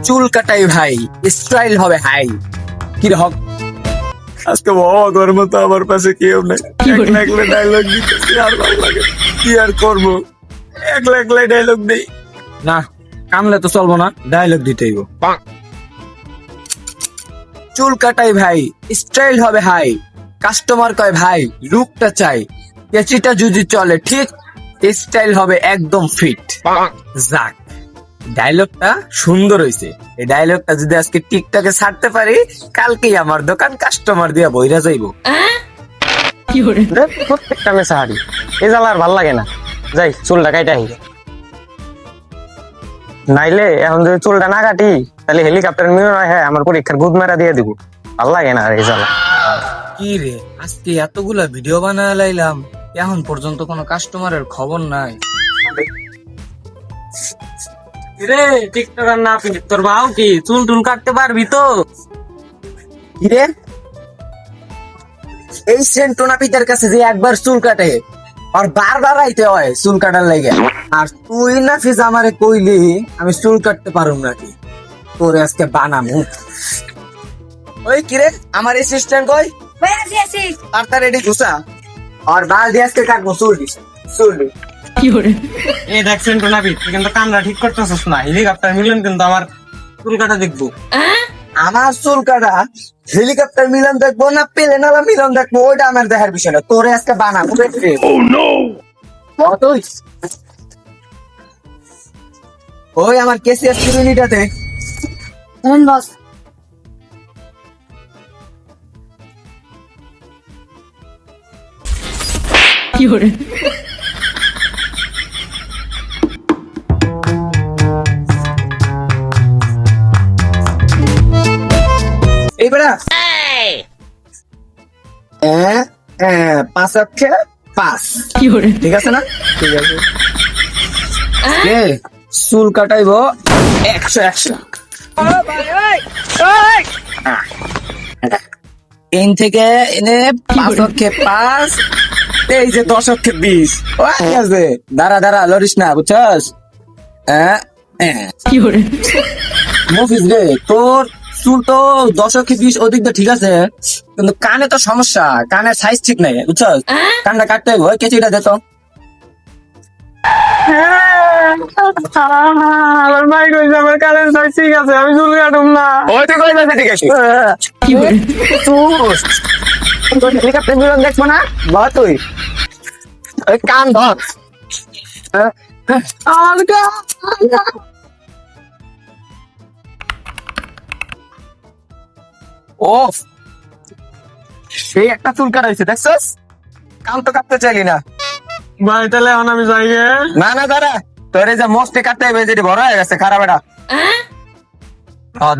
চুল কাটাই ভাই, স্টাইল হবে হাই। কি রকম আজকে বাবা তোর মতো আমার পাশে কেউ নেই, একলা একলা ডায়লগ দিতেছি, আর ভালো লাগে কি আর করবো, একলা একলা ডায়লগ দেই না, কামলে তো চলবো না, ডায়লগ দিতেই গো। চুল কাটাই ভাই, স্টাইল হবে হাই, কাস্টমার কয় ভাই লুকটা চাই, কেচিটা যদি চলে ঠিক, স্টাইল হবে একদম ফিট। যাক, ডায়লগটা সুন্দর হইছে। এই ডায়লগটা যদি আজকে টিকটকে ছাড়তে পারি, কালকেই আমার দোকান কাস্টমার দিয়া বইরা যাইবো। প্রত্যেকটা মেসা হারি, এ জ্বালা আর ভাল লাগে না। যাই চুলটা কাইটা আহি, নাইলে এখন যদি চুলটা না কাটি তাহলে হেলিকপ্টার মিলন হয়, হ্যাঁ আমার পরীক্ষার গুদ মেরা দিয়ে দিব। ভাল লাগে না আর এই জ্বালা। কি রে, আজকে এতগুলা ভিডিও বানায় লাইলাম, এখন পর্যন্ত কোনো কাস্টমারের খবর নাই। রে টিকটকার না পিন, তোর বাউ কি চুল টুল কাটতে পারবি তো? কি রে, এই সেন্টু নাপিতের কাছে যে একবার চুল কাটে আর বারবার আইতে হয় চুল কাটার লাগে, আর তুই না ফিজ আমারে কইলি আমি চুল কাটতে পারুম নাকি? তোরে আজকে বানামু। ওই কিরে, আমার অ্যাসিস্ট্যান্ট কই? তাড়াতাড়ি রেডি ঘুসা, আর বাল দিয়ে আজকে কাটবো চুল চুল। এ দেখছেন তো নাবি, তুই কিন্তু কামরা ঠিক করতেছিস না। হেলিকপ্টার মিলন কিন্তু আমার চুল কাটা দেখবো। আমার চুল কাটা হেলিকপ্টার মিলন দেখবো না প্লেন আলা মিলন দেখবো, ওইটা আমার দেখার বিষয় না। তোরে আজকে বানাবো। ওই আমার কেসিএস ইউনিটাতে বস। এইবারে 5 ঠিক আছে না? ঠিক আছে, চুল কাটাইবো 100 এন থেকে এনে 5 এই যে 10 আছে। দাঁড়া লড়িস না, বুঝছস? মফিজ রে, তোর চুল তো 10-20 অধিক তো ঠিক আছে, কিন্তু কানে তো সমস্যা, কানের সাইজ ঠিক নাই, বুঝছস? কানটা কাটতে হইব, কেচিটা দে তো। আমার ভাই কইছে আমার কারেন্ট সাইজ ঠিক আছে, আমি চুল কাটুম না। ওই তো কই ঠিক আছে। হেলিকপ্টার মিলন দেখবো না বা তুই ওই কান ধর। ও সেই একটা চুল কাটাইছে দেখছস, কান তো কাটতে চাইলি না। ভাই তাহলে এখন আমি যাই গে। না দাঁড়া, তোর এই যে মস্তে কাটতে হবে, যেটি বড় হয়ে গেছে খারাপ এটা।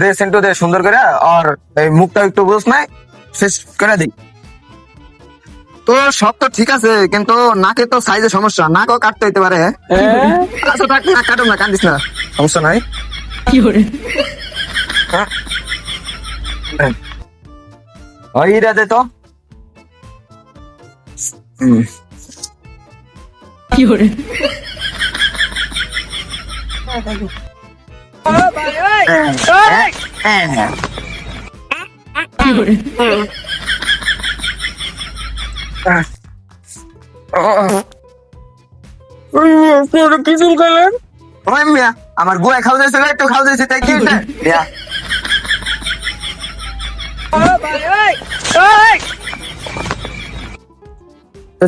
দে সেন্টু দে সুন্দর করে, আর এই মুখটা একটু বুঝ নাই শেষ করে দিই। তো সব তো ঠিক আছে, কিন্তু নাকে তো সাইজে সমস্যা, নাকও কাটতে হইতে পারে। আচ্ছা থাক, নাক কাটো না, কান্দিস না, সমস্যা নাই। ওই রে দে তো। কি চুল কালেন? আমার গোয়া খাওয়া যাচ্ছে, একটু খাওয়া যাচ্ছে, তাই কি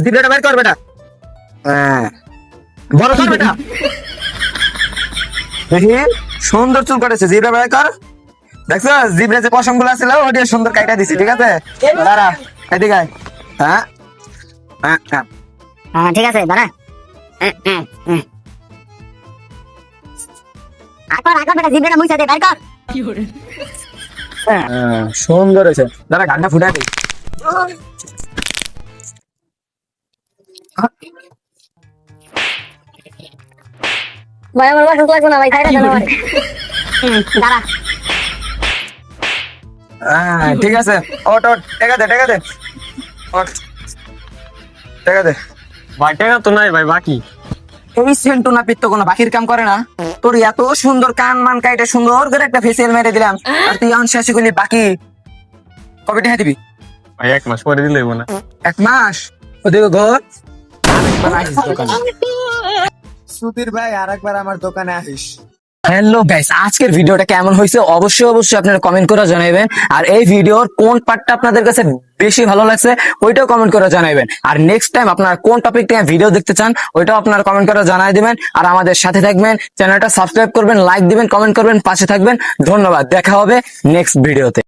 জিব্রাটা বের কর বেটা, বড় কর বেটা। দেখি সুন্দর চুল কাটেছে, জিব্রা বের কর। দেখছো জিব্রা যে পশম গুলো ছিল ওটা সুন্দর কাইটা দিছি, ঠিক আছে? দাঁড়া এদিকে আয়। ঠিক আছে দাঁড়া। আকর বেটা, জিব্রাটা মুইছা দে, বের কর। সুন্দর হয়েছে, দাঁড়া গানটা ফুটাই দিই। ভাই আমার বাসন লাগবে না ভাই, খাইটা দেন আমার। দাঁড়া। ঠিক আছে, ওট টেকা দে, ওট টেকা দে। ভাই টাকা তো নাই ভাই বাকি। এই সেন্টু নাপিত তো কোনো বাকির কাম করে না। তোর এত সুন্দর কান মান কাইটে সুন্দর করে একটা ফেসিয়াল মেরে দিলাম, আর তুই এখন শেষে করলি বাকি। কবে টাকা দিবি? ভাই 1 মাস পরে দিলে হইব না? 1 মাস? ওদিকে ঘর আরেকবার আসিস দোকানে। সুধীর ভাই আরেকবার আমার দোকানে আসিস। হ্যালো গাইস, আজকের ভিডিওটা কেমন হয়েছে অবশ্যই আপনারা কমেন্ট করে জানাবেন। আর এই ভিডিওর কোন পার্টটা আপনাদের কাছে বেশি ভালো লাগছে ওইটাও কমেন্ট করে জানাবেন। আর নেক্সট টাইম আপনারা কোন টপিক নিয়ে ভিডিও দেখতে চান ওইটাও আপনারা কমেন্ট করে জানাই দিবেন। আর আমাদের সাথে থাকবেন, চ্যানেলটা সাবস্ক্রাইব করবেন, লাইক দিবেন, কমেন্ট করবেন, পাশে থাকবেন। ধন্যবাদ, দেখা হবে নেক্সট ভিডিওতে।